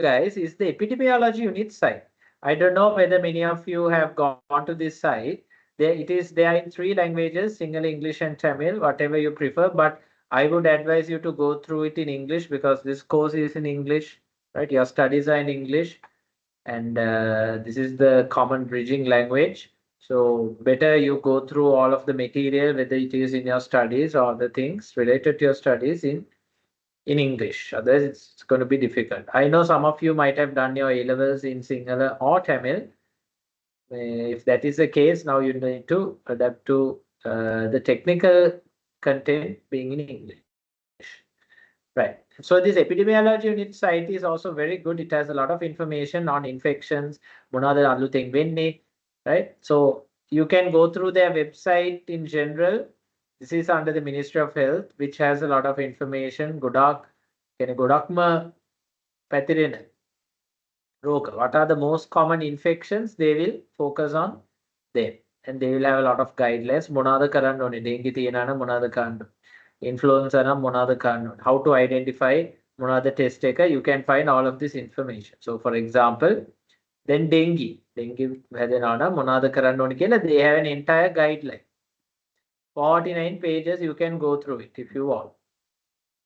guys, is the epidemiology unit site. I don't know whether many of you have gone to this site. There in three languages, Sinhala, English, and Tamil, whatever you prefer. But I would advise you to go through it in English because this course is in English, right? Your studies are in English, and this is the common bridging language. So better you go through all of the material, whether it is in your studies or the things related to your studies in English. Otherwise, it's going to be difficult. I know some of you might have done your A levels in Sinhala or Tamil. If that is the case, now you need to adapt to the technical content being in English. Right. So this epidemiology unit site is also very good. It has a lot of information on infections, monada allutheng venne, right? So you can go through their website in general. This is under the Ministry of Health, which has a lot of information. Godakma Pathirena Roga. What are the most common infections? They will focus on them. And they will have a lot of guidelines. Monada karan oni dengue තියනනම් monada karan. Influenza නම් මොනවද කරන්න how to identify මොනවද test එක you can find all of this information. So for example, then dengue හැදෙනවා නම් මොනවද කරන්න ඕනේ කියලා they have an entire guideline. 49 pages you can go through it if you want.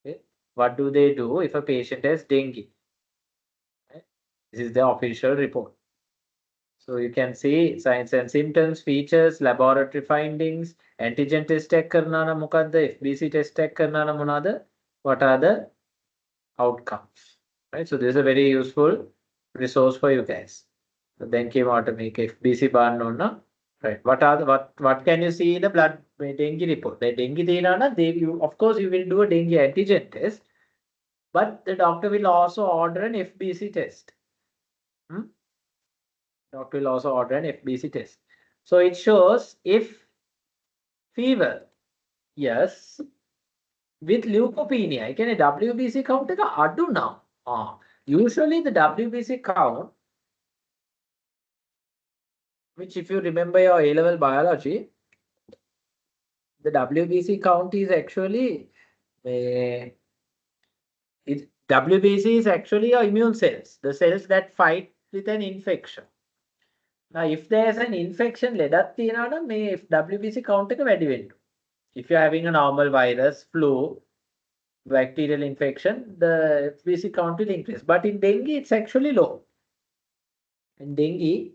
Okay? What do they do if a patient has dengue? Okay? This is the official report. So you can see signs and symptoms, features, laboratory findings, antigen test check කරනවා නම් මොකද්ද, FBC test check කරනවා නම් මොනවද, what are the outcomes, right? So this is a very useful resource for you guys. So then came out to make FBC බලන්න ඕන, right? What can you see in the blood dengue report? The dengue තියෙනවා නම් of course you will do a dengue antigen test, but the doctor will also order an FBC test. Doctor will also order an FBC test. So it shows if fever, yes, with leukopenia, I can a WBC count එක අඩු now. Usually the WBC count, which if you remember your A-level biology, the WBC count is actually WBC is actually your immune cells, the cells that fight with an infection. Now, if there's an infection, ලෙඩක් තියෙනවා නම් මේ WBC count එක වැඩි වෙන්න. If you're having a normal virus, flu, bacterial infection, the FBC count will increase. But in dengue, it's actually low. In dengue,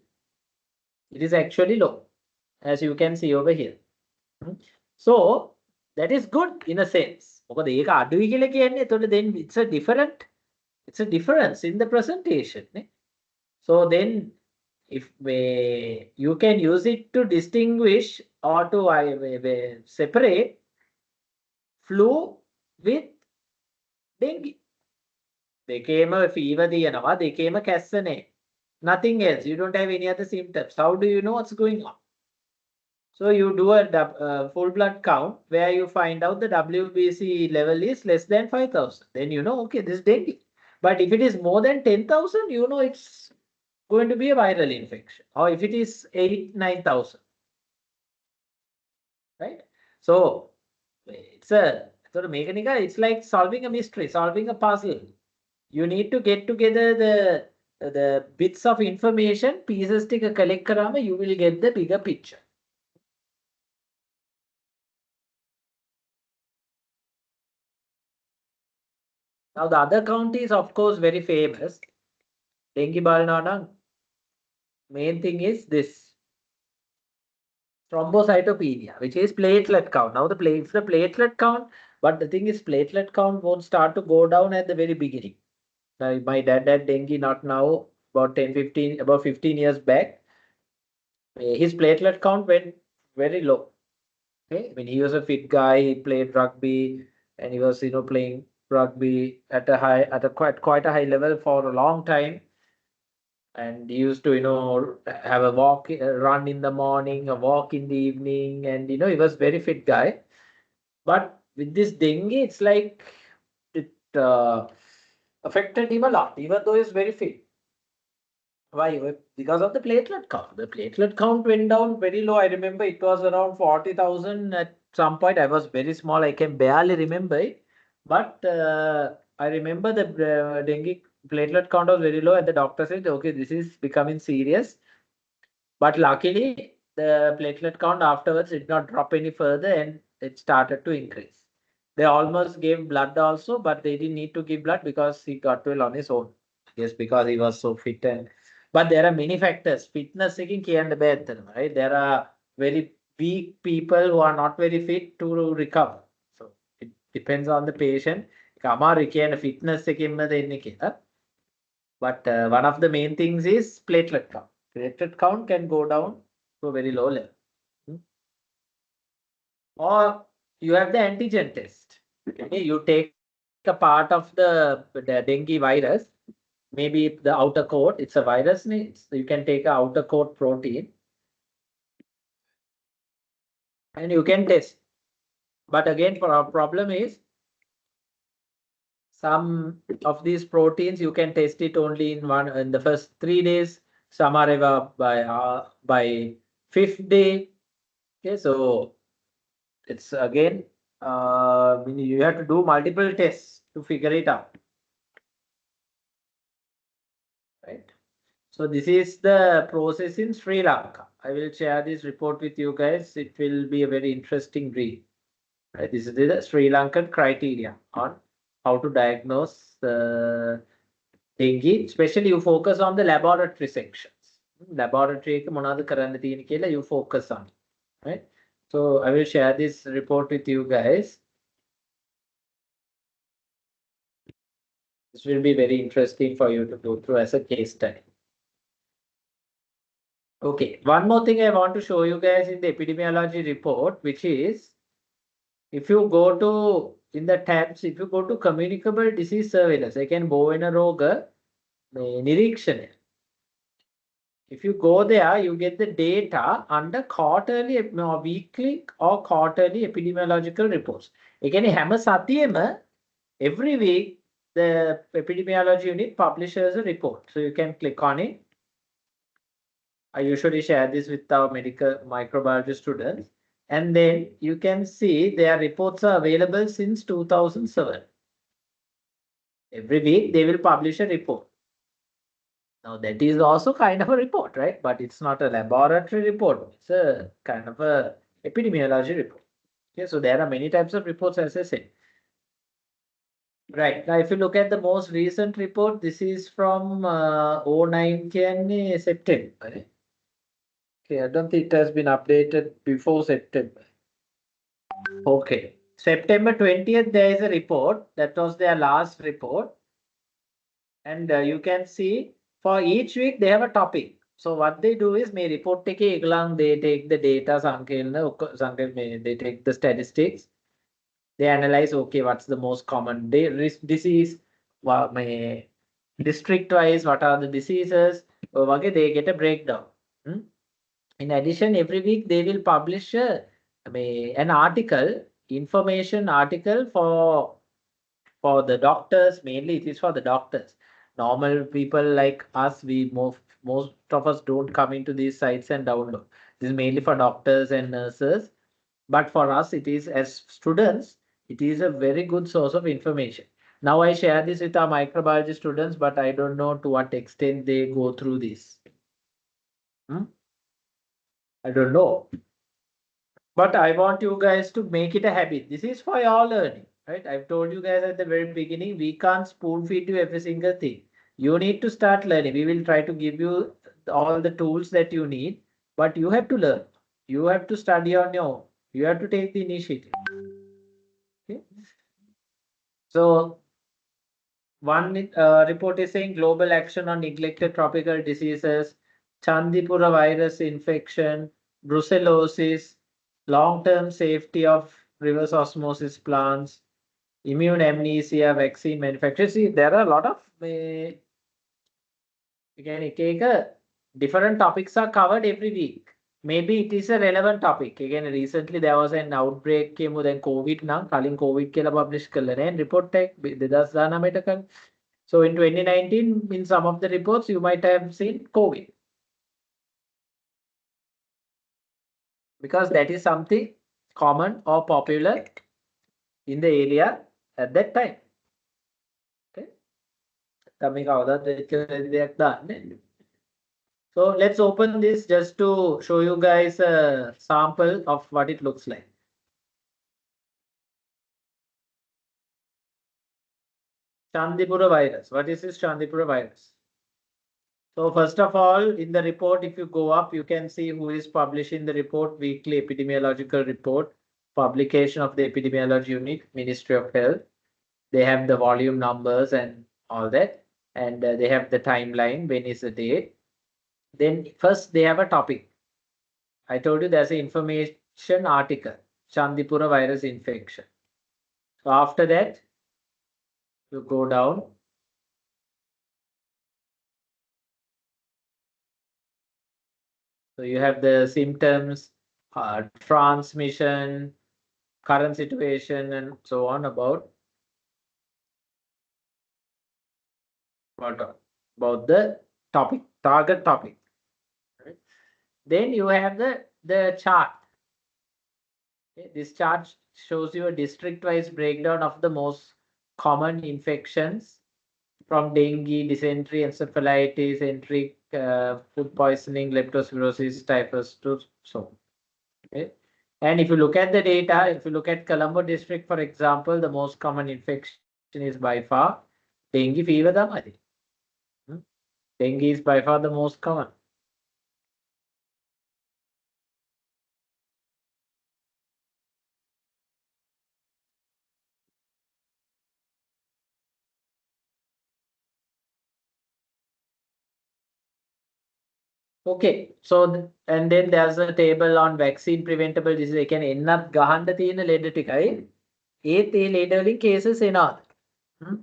it is actually low, as you can see over here. So that is good in a sense. මොකද ඒක අඩුයි කියලා කියන්නේ එතකොට then it's a difference in the presentation. So then if you can use it to distinguish or to separate flu with dengue. දෙකේම fever තියෙනවා, දෙකේම කැස්සනේ. Nothing else. You don't have any other symptoms. How do you know what's going on? So you do a full blood count where you find out the WBC level is less than 5,000. Then you know, okay, this is dengue. But if it is more than 10,000, you know it's going to be a viral infection. Or if it is 9,000. Right? So it's it's like solving a mystery, solving a puzzle. You need to get together the bits of information, pieces ටික collect කරාම you will get the bigger picture. Now the other count is of course very famous. Dengue බලනවා නම් main thing is this thrombocytopenia, which is platelet count. Now the platelet count, but the thing is platelet count won't start to go down at the very beginning. My dad had dengue, not now, about 15 years back. His platelet count went very low. Okay, I mean he was a fit guy. He played rugby, and he was playing rugby at quite a high level for a long time. And he used to have a run in the morning, a walk in the evening, and he was very fit guy. But with this dengue, it's like it affected him a lot, even though he's very fit. Why? Because of the platelet count. The platelet count went down very low. I remember it was around 40,000 at some point. I was very small. I can barely remember it. But I remember the dengue platelet count was very low, and the doctor said, okay, this is becoming serious. But luckily, the platelet count afterwards did not drop any further, and it started to increase. They almost gave blood also, but they didn't need to give blood because he got well on his own. Yes, because he was so fit. And but there are many factors. Fitness එකකින් කියන්න බෑ ඇත්තටම, right? There are very weak people who are not very fit to recover. So it depends on the patient. ඒක අමාරුයි කියන fitness එකකින්ම දෙන්නේ කියලා. But one of the main things is platelet count. Platelet count can go down to a very low level. Or you have the antigen test. Okay, you take a part of the dengue virus, maybe the outer coat, it's a virus, you can take a outer coat protein and you can test. But again, for our problem is some of these proteins you can test it only in the first 3 days. Some are by fifth day. Okay, so it's again you have to do multiple tests to figure it out. Right. So this is the process in Sri Lanka. I will share this report with you guys. It will be a very interesting read. Right. This is the Sri Lankan criteria on how to diagnose dengue. Especially you focus on the laboratory sections. Laboratory you focus on. Right. So I will share this report with you guys. This will be very interesting for you to go through as a case study. Okay, one more thing I want to show you guys in the epidemiology report, which is if you go to in the tabs, if you go to communicable disease surveillance, again, බෝවෙන රෝග නිරීක්ෂණය. If you go there, you get the data under quarterly or weekly or quarterly epidemiological reports. Again, හැම සතියෙම every week the epidemiology unit publishes a report. So you can click on it. I usually share this with our medical microbiology students. And then you can see their reports are available since 2007. Every week they will publish a report. Now that is also kind of a report, right? But it's not a laboratory report. It's a kind of a epidemiology report. Okay, so there are many types of reports, as I said. Right. Now, if you look at the most recent report, this is from 09 September. Okay, I don't think it has been updated before September. Okay. September 20th, there is a report. That was their last report. And you can see for each week, they have a topic. So what they do is, may report take they take the data, they take the statistics. They analyze, okay, what's the most common disease, district wise, what are the diseases, okay, they get a breakdown. In addition, every week they will publish an article, information article for the doctors. Mainly it is for the doctors. Normal people like us, most of us don't come into these sites and download. This is mainly for doctors and nurses. But for us, it is as students, it is a very good source of information. Now I share this with our microbiology students, but I don't know to what extent they go through this. I don't know. But I want you guys to make it a habit. This is for your learning, right? I've told you guys at the very beginning, we can't spoon feed you every single thing. You need to start learning. We will try to give you all the tools that you need, but you have to learn. You have to study on your own. You have to take the initiative. Okay. So one report is saying global action on neglected tropical diseases, Chandipura virus infection, brucellosis, long-term safety of reverse osmosis plants, immune amnesia, vaccine manufacturers. See, there are a lot of again, different topics are covered every week. Maybe it is a relevant topic. Again, recently there was an outbreak came with COVID now. Calling COVID kela publish and report tech. So in 2019, in some of the reports, you might have seen COVID. Because that is something common or popular in the area at that time. Okay. Coming out of the So let's open this just to show you guys a sample of what it looks like. Chandipura virus. What is this Chandipura virus? So first of all, in the report, if you go up, you can see who is publishing the report, weekly epidemiological report, publication of the epidemiology unit, Ministry of Health. They have the volume numbers and all that, and they have the timeline, when is the date. Then first they have a topic. I told you there's an information article, Chandipura virus infection. So after that, you go down. So you have the symptoms, transmission, current situation, and so on about about the topic, target topic. Right? Then you have the chart. Okay? This chart shows you a district-wise breakdown of the most common infections from dengue, dysentery, encephalitis, enteric, food poisoning, leptospirosis, typhus, to so. Okay. And if you look at the data, if you look at Colombo district, for example, the most common infection is by far dengue fever. Hmm? Dengue is by far the most common. Okay, so and then there's a table on vaccine preventable disease. ඒ කියන්නේ එන්නත් ගහන්න තියෙන ලෙඩ ටිකයි. ඒත් ඒ ලෙඩ වලින් cases එනවාද? Hmm?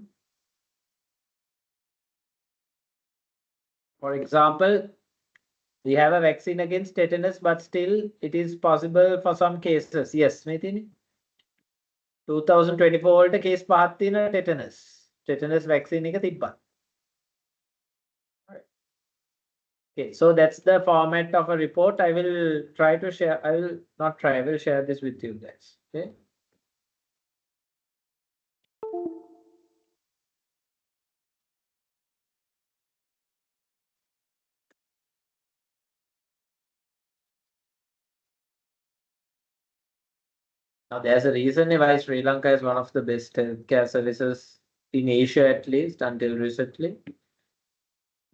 For example, we have a vaccine against tetanus, but still it is possible for some cases. Yes, Metin? 2024 වලට case පහක් තියෙනවා tetanus. Tetanus vaccine එක තිබ්බා. Okay, so that's the format of a report. I will try to share. I will not try. I will share this with you guys. Okay. Now, there's a reason why Sri Lanka is one of the best healthcare services in Asia, at least until recently.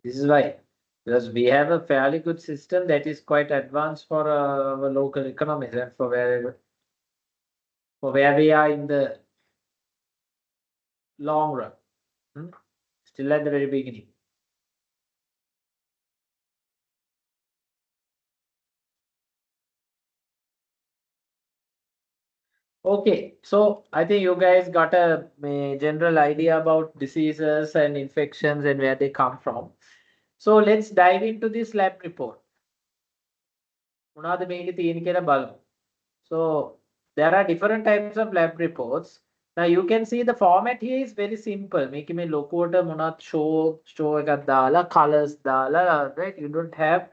This is why, because we have a fairly good system that is quite advanced for our local economies and for where we are in the long run. Still at the very beginning. Okay, so I think you guys got a general idea about diseases and infections and where they come from. So let's dive into this lab report. මොනවද මේකේ තියෙන කියලා බලමු. So there are different types of lab reports. Now you can see the format here is very simple. මේකේ මේ ලොකුවට මොනවත් show එකක් දාලා colors දාලා, right? You don't have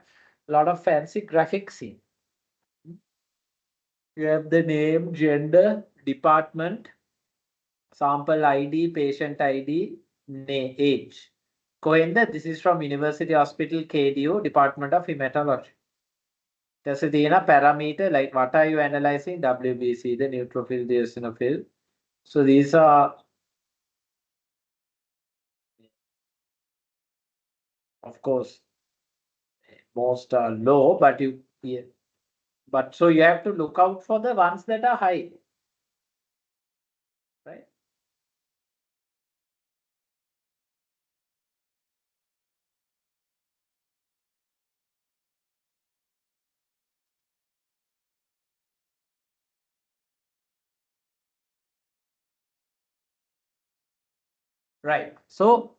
a lot of fancy graphics here. You have the name, gender, department, sample ID, patient ID, name, age. Koenda, this is from University Hospital KDU, Department of Hematology. There's a parameter like what are you analyzing? WBC, the neutrophil, the eosinophil. So these are, of course, most are low, but but so you have to look out for the ones that are high, right? Right. So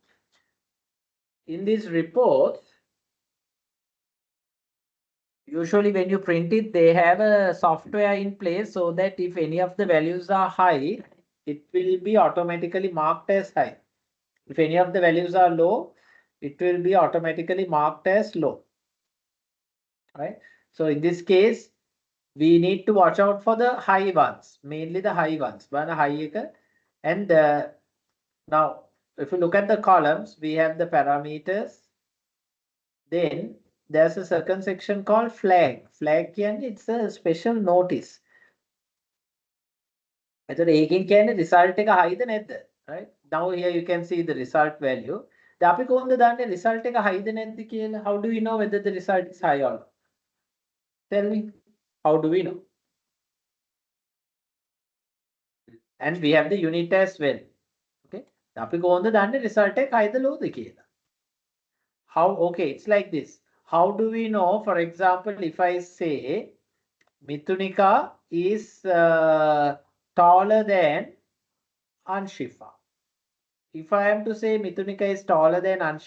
in this report, usually when you print it, they have a software in place so that if any of the values are high, it will be automatically marked as high. If any of the values are low, it will be automatically marked as low. Right? So in this case, we need to watch out for the high ones, mainly the high ones. And now if you look at the columns, we have the parameters. Then there's a second section called flag. Flag කියන්නේ it's a special notice. එතකොට ඒකෙන් කියන්නේ result එක high ද නැද්ද? Right? Now here you can see the result value. දැන් අපි කොහොමද දන්නේ result එක high ද නැද්ද කියලා? How do we know whether the result is high or not? Tell me. How do we know? And we have the unit as well. Okay. අපි කොහොමද දන්නේ result එක high ද low ද කියලා? How? Okay, it's like this. How do we know? For example, if I say Mitunika is taller than Anshifa. If I am to say Mitunika is taller than Anshifa,